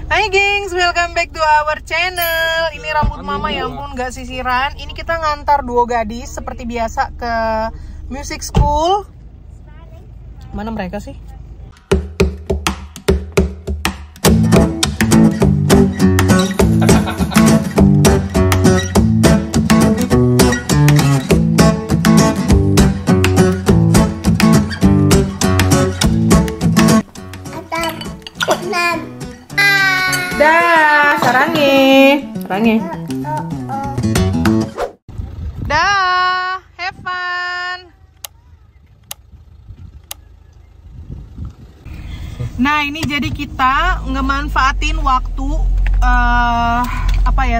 Hai gengs, welcome back to our channel. Ini rambut mama ya ampun gak sisiran. Ini kita ngantar dua gadis seperti biasa ke music school. Mana mereka sih? Dah, sarangi. Dah, have fun. Nah, ini jadi kita ngemanfaatin waktu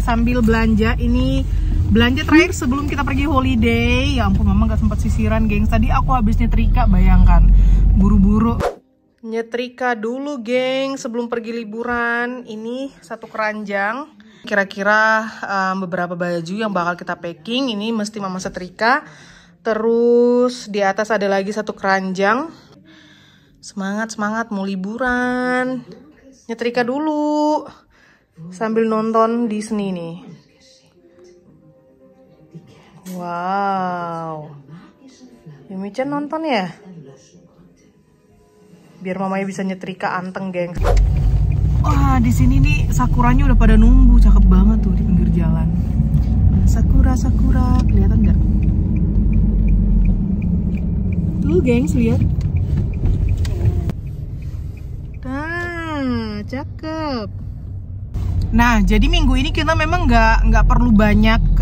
sambil belanja. Ini belanja terakhir sebelum kita pergi holiday. Ya ampun, mama gak sempat sisiran, gengs. Tadi aku habis nyetrika, bayangkan. Buru-buru nyetrika dulu, geng, sebelum pergi liburan. Ini satu keranjang. Kira-kira beberapa baju yang bakal kita packing. Ini mesti mama setrika. Terus di atas ada lagi satu keranjang. Semangat mau liburan. Nyetrika dulu sambil nonton Disney nih. Wow. Yumi-chan nonton ya? Biar mamanya bisa nyetrika anteng, geng. Wah, di sini nih sakuranya udah pada nunggu, cakep banget tuh di pinggir jalan. Sakura, kelihatan nggak? Tuh, gengs, lihat. Nah, cakep. Nah, jadi minggu ini kita memang nggak perlu banyak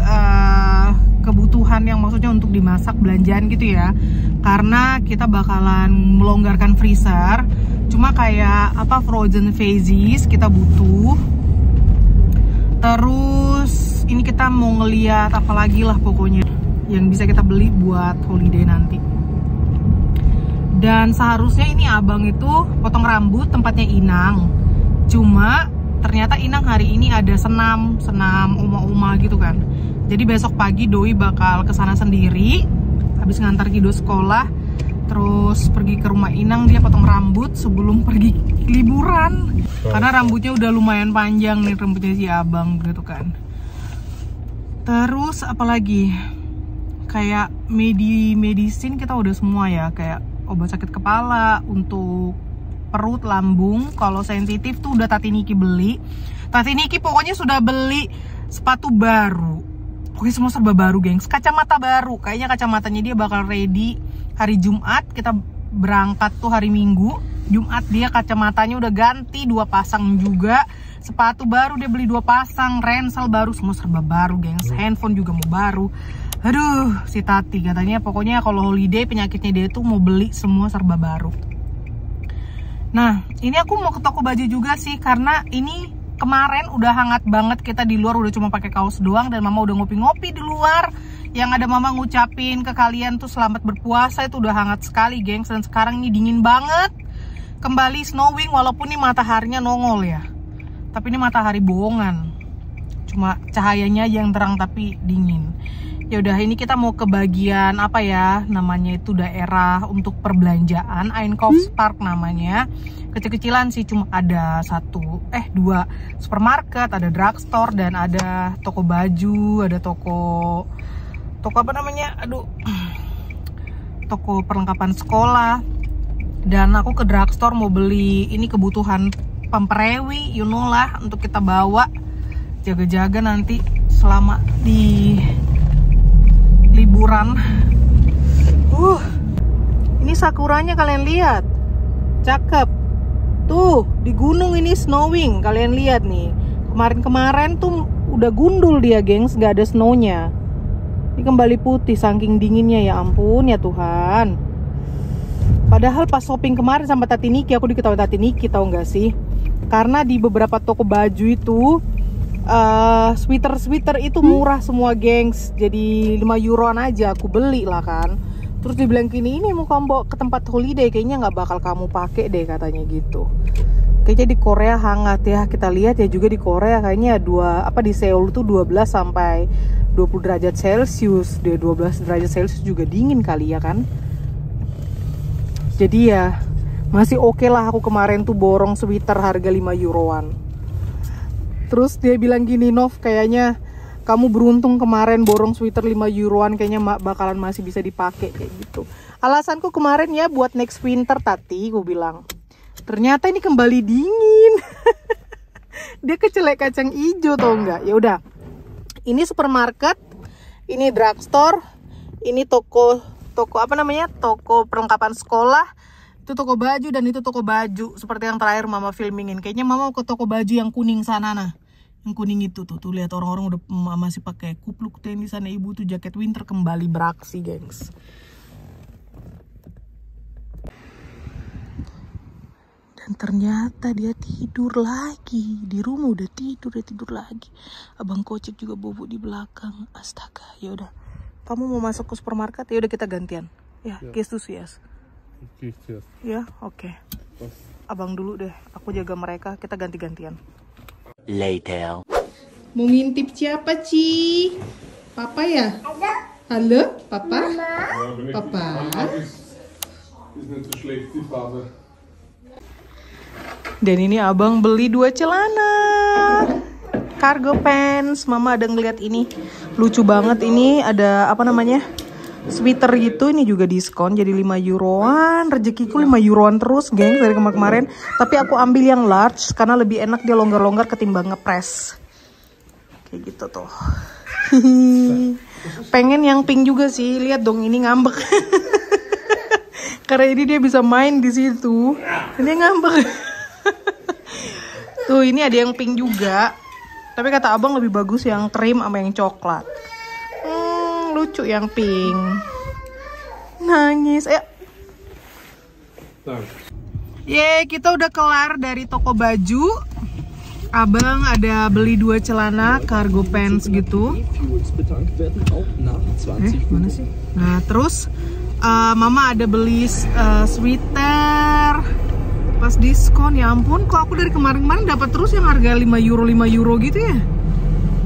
kebutuhan yang maksudnya untuk dimasak belanjaan gitu ya. Karena kita bakalan melonggarkan freezer. Cuma kayak frozen veggies kita butuh. Terus ini kita mau ngeliat apalagi lah pokoknya yang bisa kita beli buat holiday nanti. Dan seharusnya ini abang itu potong rambut tempatnya Inang. Cuma ternyata Inang hari ini ada senam oma-oma gitu kan. Jadi besok pagi Doi bakal kesana sendiri. Habis ngantar Kido sekolah, terus pergi ke rumah Inang, dia potong rambut sebelum pergi liburan. Karena rambutnya udah lumayan panjang nih, rambutnya si abang gitu kan. Terus apalagi? Kayak medicine kita udah semua ya, kayak obat sakit kepala, untuk perut, lambung. Kalau sensitif tuh udah Tati Niki beli. Tati Niki pokoknya sudah beli sepatu baru. Pokoknya semua serba baru, gengs. Kacamata baru. Kayaknya kacamatanya dia bakal ready hari Jumat. Kita berangkat tuh hari Minggu. Jumat dia kacamatanya udah ganti 2 pasang juga. Sepatu baru dia beli 2 pasang. Ransel baru, semua serba baru, gengs. Handphone juga mau baru. Aduh, si Tati katanya pokoknya kalau holiday penyakitnya dia tuh mau beli semua serba baru. Nah, ini aku mau ke toko baju juga sih. Karena ini kemarin udah hangat banget, kita di luar udah cuma pakai kaos doang dan mama udah ngopi-ngopi di luar. Yang ada mama ngucapin ke kalian tuh selamat berpuasa, itu udah hangat sekali, gengs. Dan sekarang ini dingin banget. Kembali snowing walaupun ini mataharinya nongol ya. Tapi ini matahari bohongan. Cuma cahayanya yang terang tapi dingin. Ya udah, ini kita mau ke bagian namanya itu daerah untuk perbelanjaan, Einkaufspark namanya. Kecil-kecilan sih, cuma ada 2 supermarket, ada drugstore dan ada toko baju, ada toko toko perlengkapan sekolah. Dan aku ke drugstore mau beli ini kebutuhan pemprewi, you know lah, untuk kita bawa jaga-jaga nanti selama di liburan. Ini sakuranya kalian lihat, cakep. Tuh di gunung ini snowing, kalian lihat nih. Kemarin tuh udah gundul dia, gengs, nggak ada snownya. Ini kembali putih saking dinginnya, ya ampun ya Tuhan. Padahal pas shopping kemarin sama Tati Niki, aku diketahui Tati Niki, tau nggak sih? Karena di beberapa toko baju itu sweater itu murah semua, gengs. Jadi 5 euroan aja aku beli lah kan. Terus dibilang gini, ini mau kamu bawa ke tempat holiday, kayaknya nggak bakal kamu pakai deh, katanya gitu. Kayaknya di Korea hangat ya. Kita lihat ya juga di Korea kayaknya di Seoul tuh 12 sampai 20 derajat Celcius. 12 derajat Celcius juga dingin kali ya kan. Jadi ya masih oke lah, aku kemarin tuh borong sweater harga 5 euroan. Terus dia bilang gini, Nov, kayaknya kamu beruntung kemarin borong sweater 5 euroan, kayaknya bakalan masih bisa dipakai kayak gitu. Alasanku kemarin ya buat next winter, Tati, gue bilang. Ternyata ini kembali dingin. Dia kecelek kacang hijau tau nggak? Ya udah. Ini supermarket, ini drugstore, ini toko apa namanya? Toko perlengkapan sekolah. Itu toko baju dan itu toko baju. Seperti yang terakhir Mama filmingin. Kayaknya Mama mau ke toko baju yang kuning sana nah. Yang kuning itu tuh lihat orang-orang udah masih pakai kupluk di sana. Ibu tuh jaket winter kembali beraksi, gengs. Dan ternyata dia tidur lagi di rumah, udah tidur lagi. Abang Kocik juga bobo di belakang. Astaga, ya udah. Kamu mau masuk ke supermarket? Ya udah kita gantian. Ya, gestus yes. Ya, oke. Abang dulu deh. Aku jaga mereka. Kita ganti-gantian. Later. Mau ngintip siapa, Ci? Papa ya? Halo, Papa? Papa? Dan ini abang beli 2 celana cargo pants. Mama ada ngeliat ini lucu banget. Ini ada apa namanya, sweater gitu. Ini juga diskon jadi 5 euroan. Rezekiku 5 euroan terus, geng, dari kemarin. Tapi aku ambil yang large karena lebih enak, dia longgar-longgar ketimbang ngepres. Kayak gitu tuh. Pengen yang pink juga sih. Lihat dong, ini ngambek. Karena ini dia bisa main di situ. Ini ngambek. Tuh, ini ada yang pink juga. Tapi kata abang lebih bagus yang krim sama yang coklat. Lucu yang pink. Nangis. Yeay, kita udah kelar dari toko baju. Abang ada beli 2 celana cargo pants gitu. Mana sih? Nah, terus Mama ada beli sweater pas diskon. Ya ampun, kok aku dari kemarin-kemarin dapat terus yang harga 5 euro gitu ya.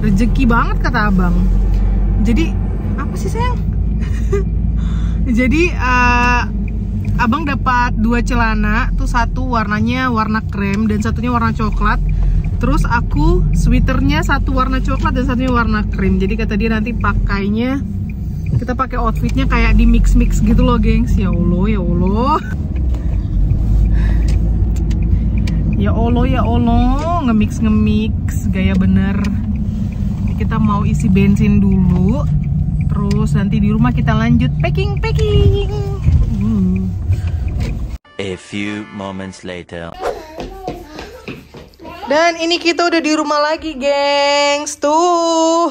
Rezeki banget kata abang. Jadi apa sih sayang? Jadi abang dapat 2 celana, tuh satu warnanya warna krem dan satunya warna coklat. Terus aku sweaternya satu warna coklat dan satunya warna krim. Jadi kata dia nanti pakainya, kita pakai outfitnya kayak di mix gitu loh, gengs. Ya Allah, ya Allah. Ya Allah, nge-mix gaya bener. Kita mau isi bensin dulu, terus nanti di rumah kita lanjut packing. A few moments later. Dan ini kita udah di rumah lagi, gengs. Tuh.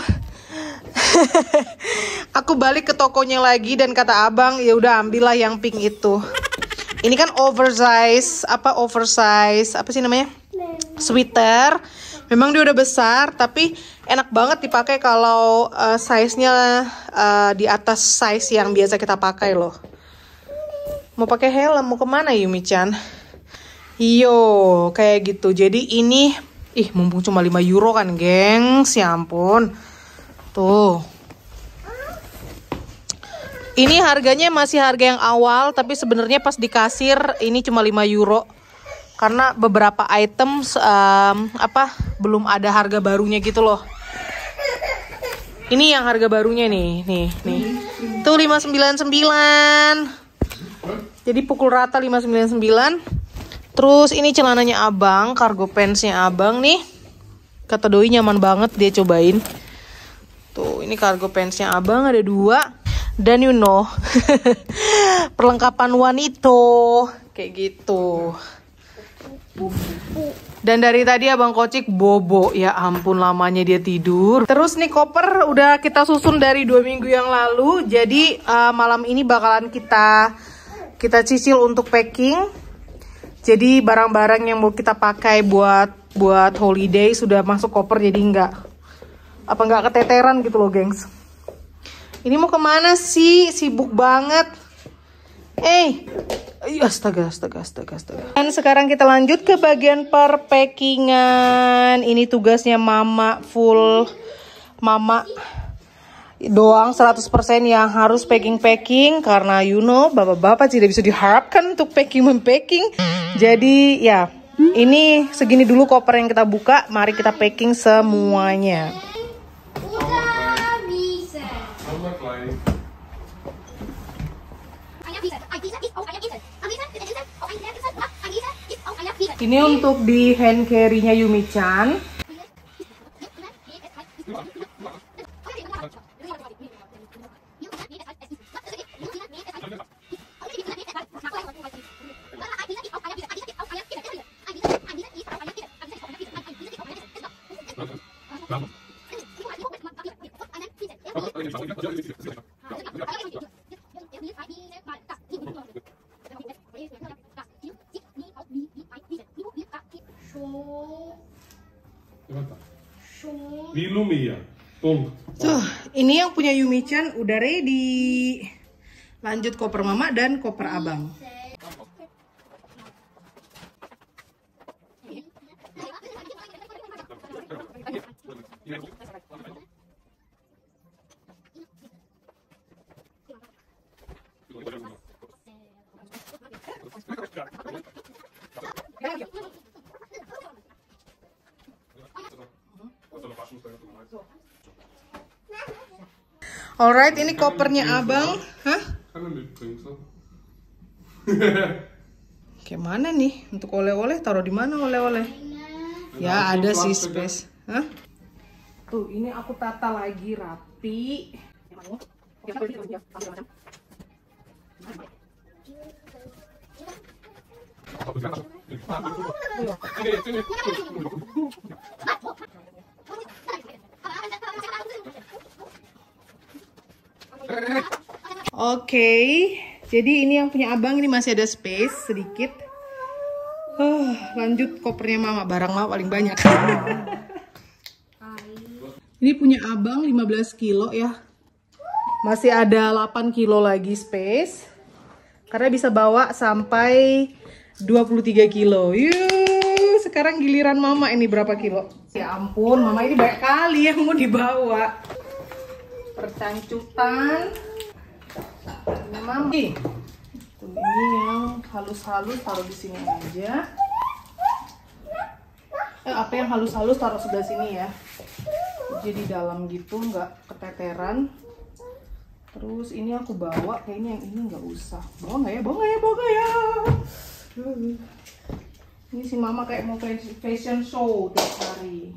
Aku balik ke tokonya lagi dan kata abang, ya udah ambillah yang pink itu. Ini kan oversize, apa sih namanya? Sweater. Memang dia udah besar, tapi enak banget dipakai kalau size-nya di atas size yang biasa kita pakai loh. Mau pakai helm, mau kemana Yumi-chan? Iyo, kayak gitu. Jadi ini, mumpung cuma 5 euro kan, gengs. Ya ampun. Tuh. Ini harganya masih harga yang awal, tapi sebenarnya pas di kasir ini cuma 5 euro. Karena beberapa item belum ada harga barunya gitu loh. Ini yang harga barunya nih. Tuh 599. Jadi pukul rata 599. Terus ini celananya abang, cargo pantsnya abang nih. Kata doi nyaman banget, dia cobain. Tuh, ini cargo pantsnya abang ada 2. Dan you know, perlengkapan wanita kayak gitu. Dan dari tadi abang Kocik bobo, ya ampun lamanya dia tidur. Terus nih koper udah kita susun dari 2 minggu yang lalu. Jadi malam ini bakalan kita cicil untuk packing. Jadi barang-barang yang mau kita pakai buat holiday sudah masuk koper, jadi nggak keteteran gitu loh, gengs. Ini mau kemana sih? Sibuk banget. Astaga. Dan sekarang kita lanjut ke bagian perpackingan. Ini tugasnya Mama, full Mama doang 100% yang harus packing karena bapak-bapak tidak bisa diharapkan untuk packing. Jadi ya Ini segini dulu koper yang kita buka. Mari kita packing semuanya. Udah bisa. Ini untuk di hand carry-nya Yumi-chan. Vilumia. Punkt. Tuh, ini yang punya Yumi-chan udah ready. Lanjut koper mama dan koper abang. Alright, ini kopernya abang. Hah? Kayak mana nih? Untuk oleh-oleh taruh di mana oleh-oleh? Ya ada sih space. Hah? Tuh, ini aku tata lagi rapi. Oke, jadi ini yang punya abang, ini masih ada space sedikit. Lanjut kopernya mama, barang mama paling banyak. Ini punya abang 15 kilo ya. Masih ada 8 kilo lagi space. Karena bisa bawa sampai 23 kilo. Yuh, sekarang giliran mama ini berapa kilo? Ya ampun, mama ini banyak kali yang mau dibawa. Percancutan. Mama. Tuh, ini yang halus-halus taruh di sini aja. Apa yang halus-halus taruh sebelah sini ya. Jadi dalam gitu, nggak keteteran. Terus ini aku bawa, kayaknya yang ini nggak usah. Bawa nggak ya? Bawa nggak ya? Bawa nggak ya? Ini si mama kayak mau fashion show tiap hari.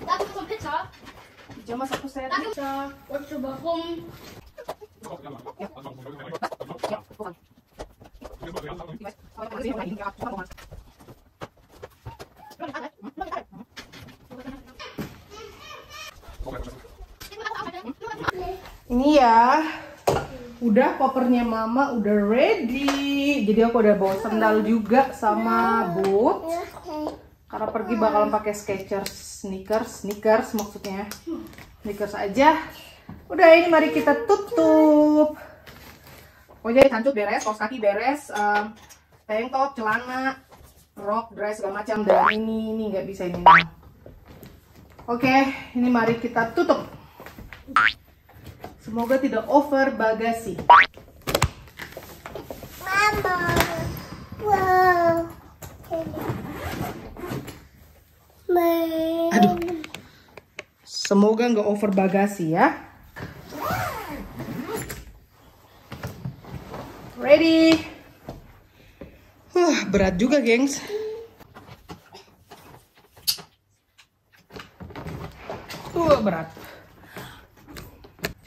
Laat ik een pizza. Jam mas aku saya. Pizza. Wordt zo waarom? Ini ya, udah kopernya mama udah ready. Jadi aku udah bawa sandal juga sama boot. Karena pergi bakalan pakai Skechers sneakers maksudnya. Sneakers aja. Udah, ini mari kita tutup. Pokoknya cancut beres, kaos kaki beres, tank top, celana, rok, dress segala macam. Dan ini nggak bisa ini. Oke, ini mari kita tutup. Semoga tidak over bagasi. Mama. Wow. Aduh. Semoga nggak over bagasi ya. Ready. Berat juga, gengs. Berat.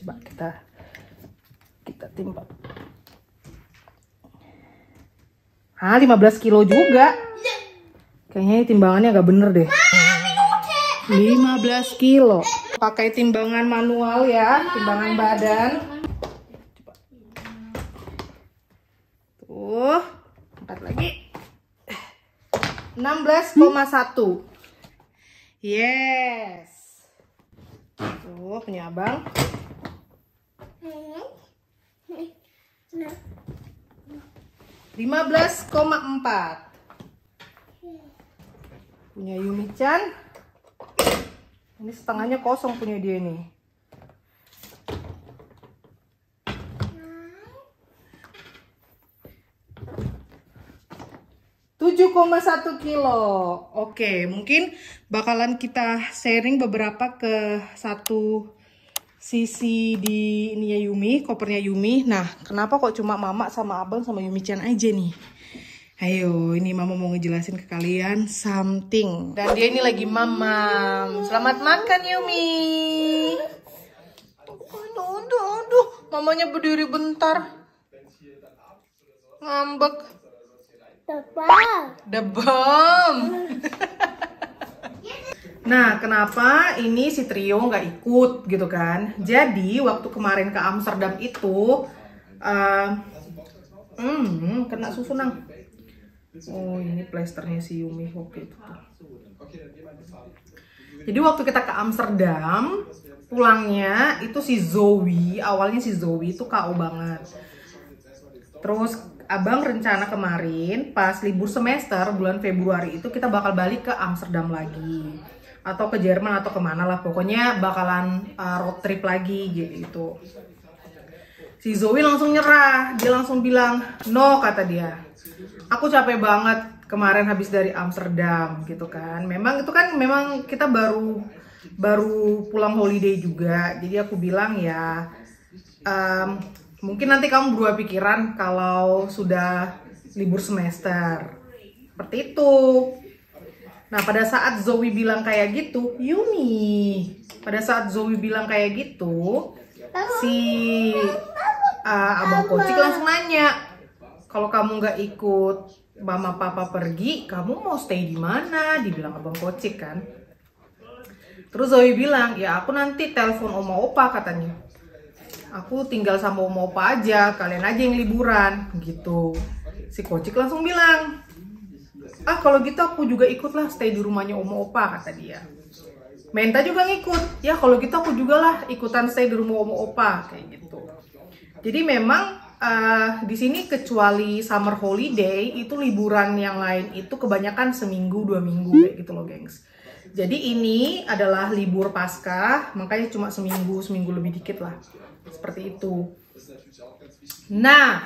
Coba kita timbang. 15 kilo juga. Kayaknya ini timbangannya agak bener deh. 15 kilo. Pakai timbangan manual ya, timbangan badan. Tuh, angkat lagi. 16,1. Yes. Tuh, punya abang. 15,4. Punya Yumi-chan. Ini setengahnya kosong punya dia nih. 7,5. 7,1 kilo. Oke, mungkin bakalan kita sharing beberapa ke satu sisi di ini ya Yumi, kopernya Yumi. Nah, kenapa kok cuma mama sama abang sama Yumi-chan aja nih? Ayo, ini mama mau ngejelasin ke kalian something. Dan dia ini lagi mamam. Selamat makan Yumi. Aduh, mamanya berdiri bentar. Ngambek. Debam. Nah, kenapa ini si trio nggak ikut gitu kan? Jadi waktu kemarin ke Amsterdam itu, kena susu nang. Oh, ini plesternya si Yumi waktu itu. Jadi waktu kita ke Amsterdam, pulangnya itu si Zoe, awalnya si Zoe itu KO banget. Terus abang rencana kemarin pas libur semester bulan Februari itu kita bakal balik ke Amsterdam lagi. Atau ke Jerman atau kemana lah. Pokoknya bakalan road trip lagi gitu. Si Zoe langsung nyerah. Dia langsung bilang, no kata dia. Aku capek banget kemarin habis dari Amsterdam gitu kan. Memang itu kan memang kita baru pulang holiday juga. Jadi aku bilang ya... mungkin nanti kamu berubah pikiran kalau sudah libur semester. Seperti itu. Nah, pada saat Zoe bilang kayak gitu, Yumi. Pada saat Zoe bilang kayak gitu, si abang Kocik langsung nanya, kalau kamu nggak ikut mama papa pergi, kamu mau stay di mana? Dibilang abang Kocik kan. Terus Zoe bilang, ya aku nanti telepon oma opa katanya. Aku tinggal sama oma opa aja, kalian aja yang liburan gitu. Si Kocik langsung bilang, kalau gitu aku juga ikutlah stay di rumahnya oma opa kata dia. Menta juga ngikut, ya kalau gitu aku juga lah ikutan stay di rumah oma opa kayak gitu. Jadi memang di sini kecuali summer holiday itu liburan yang lain itu kebanyakan seminggu 2 minggu kayak gitu loh gengs. Jadi ini adalah libur Paskah, makanya cuma seminggu lebih dikit lah. Seperti itu. Nah,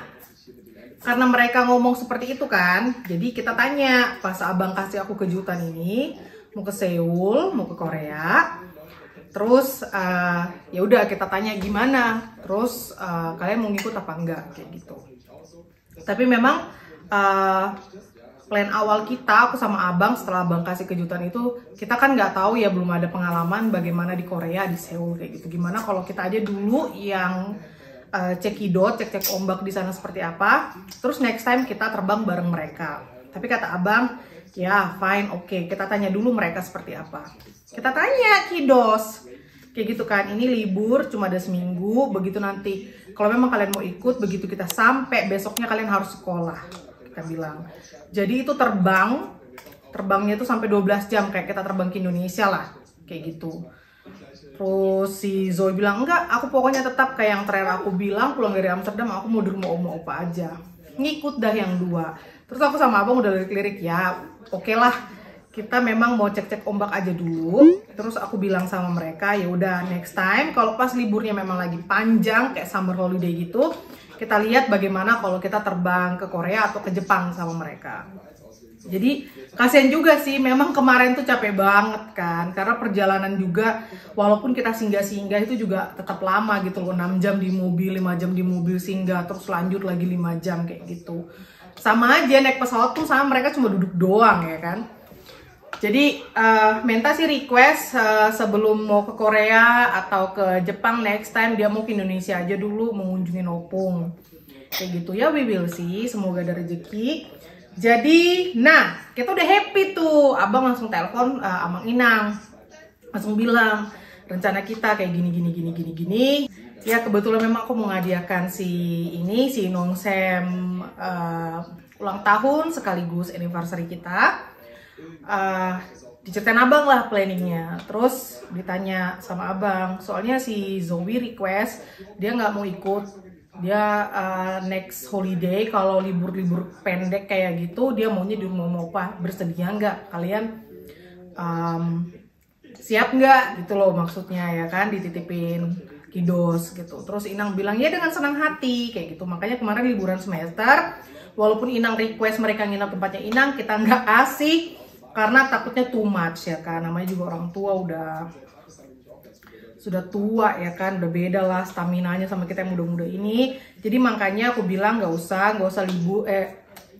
karena mereka ngomong seperti itu kan, jadi kita tanya pas abang kasih aku kejutan ini, mau ke Seoul, mau ke Korea, terus ya udah kita tanya gimana, terus kalian mau ngikut apa enggak kayak gitu. Tapi memang plan awal kita, aku sama abang setelah abang kasih kejutan itu, kita kan nggak tahu ya, belum ada pengalaman bagaimana di Korea, di Seoul kayak gitu. Gimana kalau kita aja dulu yang cekidot, cek ombak di sana seperti apa, terus next time kita terbang bareng mereka. Tapi kata abang, ya fine, oke, kita tanya dulu mereka seperti apa. Kita tanya kidos, kayak gitu kan, ini libur cuma ada seminggu, begitu nanti kalau memang kalian mau ikut, begitu kita sampai besoknya kalian harus sekolah, kita bilang. Jadi itu terbangnya itu sampai 12 jam kayak kita terbang ke Indonesia lah, kayak gitu. Terus si Zoe bilang, enggak, aku pokoknya tetap kayak yang terakhir aku bilang, pulang dari Amsterdam aku mau di rumah oma opa aja. Ngikut dah yang 2. Terus aku sama abang udah lirik-lirik, ya oke lah, kita memang mau cek-cek ombak aja dulu. Terus aku bilang sama mereka, ya udah next time kalau pas liburnya memang lagi panjang kayak summer holiday gitu, kita lihat bagaimana kalau kita terbang ke Korea atau ke Jepang sama mereka. Jadi kasihan juga sih, memang kemarin tuh capek banget kan, karena perjalanan juga walaupun kita singgah-singgah itu juga tetap lama gitu loh, 6 jam di mobil, 5 jam di mobil singgah, terus lanjut lagi 5 jam kayak gitu. Sama aja naik pesawat tuh sama mereka cuma duduk doang ya kan. Jadi Menta sih request sebelum mau ke Korea atau ke Jepang next time dia mau ke Indonesia aja dulu mengunjungi Opung. Kayak gitu ya, we will see, semoga ada rezeki. Jadi, nah kita udah happy tuh, abang langsung telepon Amang Inang, langsung bilang rencana kita kayak gini. Ya kebetulan memang aku mau ngadiakan si Nongsem ulang tahun sekaligus anniversary kita. Diceritain abang lah planningnya, terus ditanya sama abang, soalnya si Zoe request dia nggak mau ikut. Dia next holiday kalau libur-libur pendek kayak gitu dia maunya di rumah opa. Bersedia nggak kalian, siap nggak gitu loh maksudnya ya kan, dititipin kidos gitu. Terus Inang bilang ya dengan senang hati kayak gitu. Makanya kemarin liburan semester Walaupun Inang request mereka nginap tempatnya Inang, kita nggak kasih karena takutnya too much ya kan. Namanya juga orang tua sudah tua ya kan, udah beda lah staminanya sama kita yang muda-muda ini. Jadi makanya aku bilang nggak usah libur.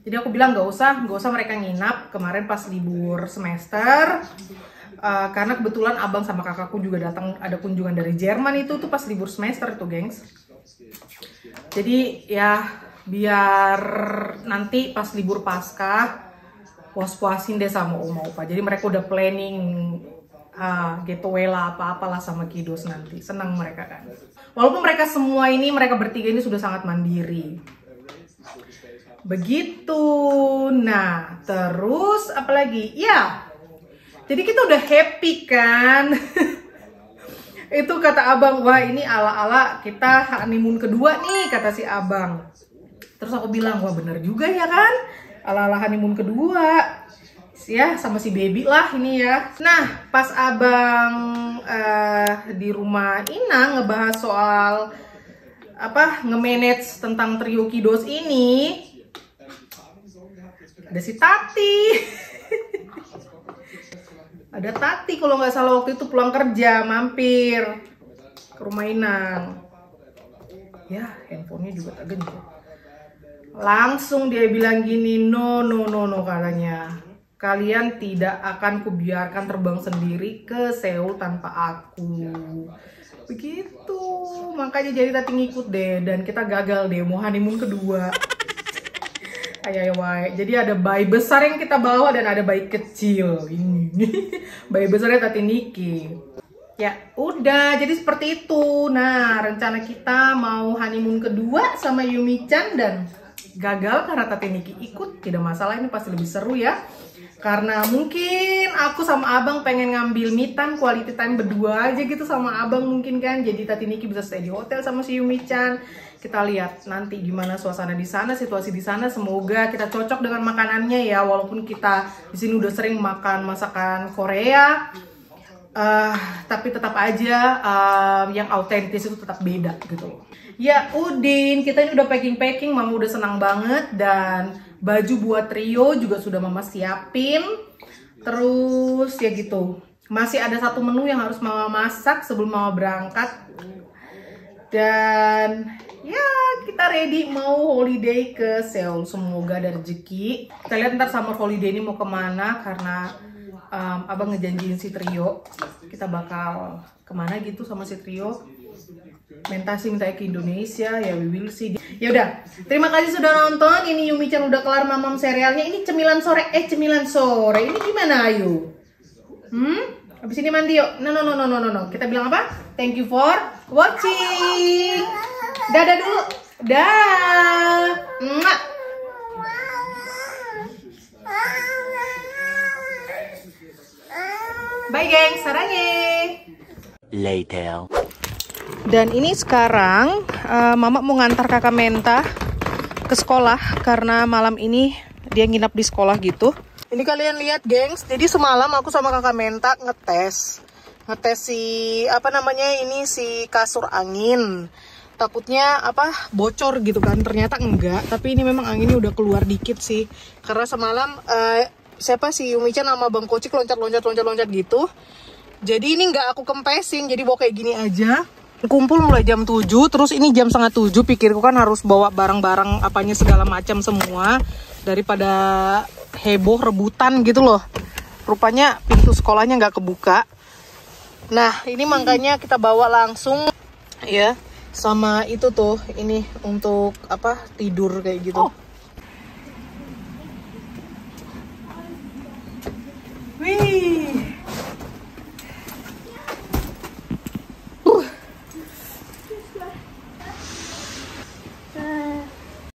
Jadi aku bilang nggak usah mereka nginap kemarin pas libur semester. Karena kebetulan abang sama kakakku juga datang, ada kunjungan dari Jerman itu tuh pas libur semester itu, gengs. Jadi ya biar nanti pas libur Paskah puas-puasin deh sama oma opa. Jadi mereka udah planning getaway lah apa-apalah sama kiddos nanti. Senang mereka kan. Walaupun mereka semua ini, mereka bertiga ini sudah sangat mandiri. Begitu. Nah, terus apalagi? Ya. Jadi kita udah happy kan. Itu kata abang, wah ini ala-ala kita honeymoon kedua nih, kata si abang. Terus aku bilang, wah bener juga ya kan, ala-ala honeymoon kedua. Ya sama si baby lah ini ya. Nah pas abang di rumah Inang ngebahas soal nge-manage tentang trio kiddos ini, ada si Tati. Ada Tati kalau nggak salah waktu itu pulang kerja mampir ke rumah Inang. Ya handphonenya juga tak genjot. Langsung dia bilang gini, no katanya. Kalian tidak akan kubiarkan terbang sendiri ke Seoul tanpa aku. Begitu. Makanya jadi Tati ngikut deh. Dan kita gagal deh mau honeymoon kedua. Ayo. Jadi ada bayi besar yang kita bawa dan ada bayi kecil. Ini. Bayi besarnya Tati Niki. Ya udah jadi seperti itu. Nah rencana kita mau honeymoon kedua sama Yumi-chan dan gagal karena Tati Niki ikut. Tidak masalah, ini pasti lebih seru ya. Karena mungkin aku sama abang pengen ngambil me time, quality time berdua aja gitu sama abang mungkin kan. Jadi Tati Niki bisa stay di hotel sama si Yumi-chan. Kita lihat nanti gimana suasana di sana, situasi di sana. Semoga kita cocok dengan makanannya ya. Walaupun kita di sini udah sering makan masakan Korea, tapi tetap aja yang autentis itu tetap beda gitu. Ya Udin, kita ini udah packing, mama udah senang banget. Dan baju buat trio juga sudah mama siapin. Terus ya gitu, masih ada satu menu yang harus mama masak sebelum mama berangkat. Dan ya kita ready mau holiday ke Seoul. Semoga ada rezeki. Kita lihat ntar summer holiday ini mau kemana. Karena abang ngejanjiin si trio kita bakal kemana gitu sama si trio. Mentasi minta ke Indonesia, ya we will see. Ya udah, terima kasih sudah nonton. Ini Yumi-chan udah kelar mamam serialnya. Ini cemilan sore. Ini gimana ayo? Habis ini mandi yuk. No. Kita bilang apa? Thank you for watching. Dadah dulu. Dah. Bye geng, sarangnya. Later. Dan ini sekarang mama mau ngantar kakak Menta ke sekolah karena malam ini dia nginap di sekolah gitu. Ini kalian lihat gengs, jadi semalam aku sama kakak Menta ngetes si si kasur angin. Takutnya bocor gitu kan, ternyata enggak. Tapi ini memang anginnya udah keluar dikit sih. Karena semalam si Yumi-chan sama Bang Kocik loncat gitu. Jadi ini nggak aku kempesin, jadi bawa kayak gini aja. Kumpul mulai jam 7, terus ini jam 6:30, pikirku kan harus bawa barang-barang apanya segala macam semua. Daripada heboh rebutan gitu loh. Rupanya pintu sekolahnya nggak kebuka. Nah ini makanya kita bawa langsung ya. Sama itu tuh, ini untuk tidur kayak gitu.